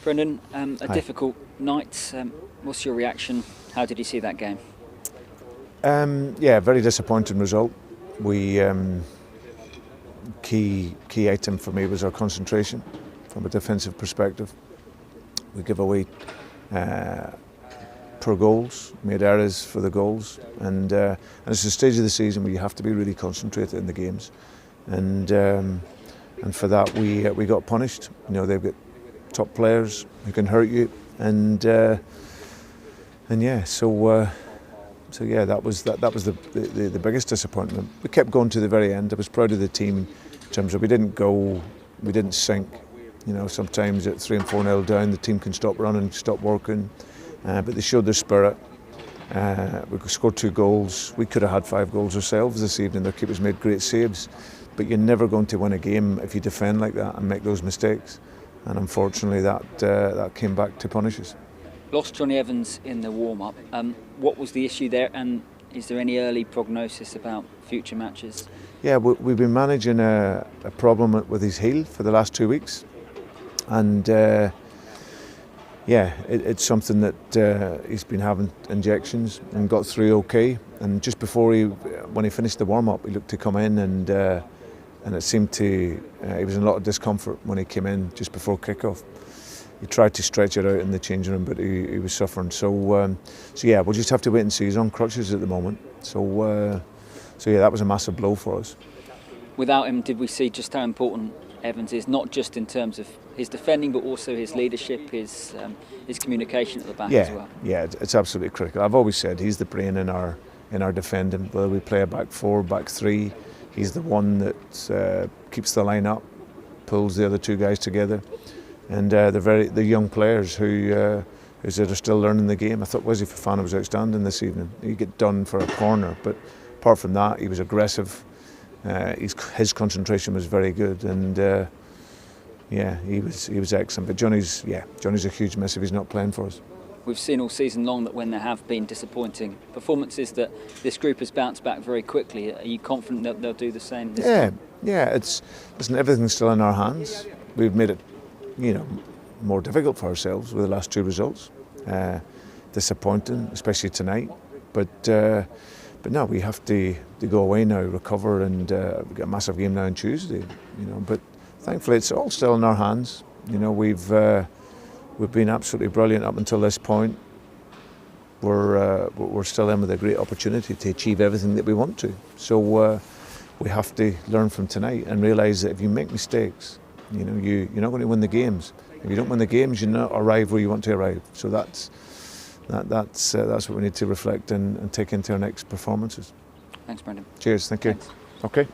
Brendan, a difficult night. What's your reaction? How did you see that game? Yeah, very disappointing result. We key item for me was our concentration from a defensive perspective. We give away poor goals, made errors for the goals, and it's a stage of the season where you have to be really concentrated in the games, and for that we got punished. You know, they've got top players who can hurt you, and yeah, so yeah, that was the biggest disappointment. We kept going to the very end. I was proud of the team in terms of we didn't sink. You know, sometimes at 3 and 4-0 down, the team can stop running, stop working, but they showed their spirit. We scored 2 goals. We could have had 5 goals ourselves this evening. Their keepers made great saves, but you're never going to win a game if you defend like that and make those mistakes. And unfortunately, that came back to punish us. Lost Johnny Evans in the warm-up. What was the issue there, and is there any early prognosis about future matches? Yeah, we've been managing a problem with his heel for the last 2 weeks, and yeah, it's something that he's been having injections and got through okay. And just before when he finished the warm-up, he looked to come in, and it seemed to he was in a lot of discomfort when he came in just before kick-off. He tried to stretch it out in the changing room, but he was suffering. So yeah, we'll just have to wait and see. He's on crutches at the moment. So yeah, that was a massive blow for us. Without him, did we see just how important Evans is, not just in terms of his defending, but also his leadership, his communication at the back as well? Yeah, it's absolutely critical. I've always said he's the brain in our defending. Whether we play a back 4, back 3, he's the one that keeps the line up, pulls the other 2 guys together. And they're young players who are still learning the game. I thought Wesley Fofana was outstanding this evening. He got done for a corner, but apart from that, he was aggressive. His concentration was very good, and yeah, he was excellent. But Johnny's a huge miss if he's not playing for us. We've seen all season long that when there have been disappointing performances, that this group has bounced back very quickly. Are you confident that they'll do the same this time? Yeah. Listen, everything's still in our hands. We've made it, more difficult for ourselves with the last 2 results. Disappointing, especially tonight. But no, we have to go away now, recover, and we've got a massive game now on Tuesday. But thankfully it's all still in our hands. We've been absolutely brilliant up until this point. We're still in with a great opportunity to achieve everything that we want to. So we have to learn from tonight and realise that if you make mistakes, you're not going to win the games. If you don't win the games, you're not arrive where you want to arrive. So that's what we need to reflect and take into our next performances. Thanks, Brendan. Cheers. Thank you. Thanks. Okay.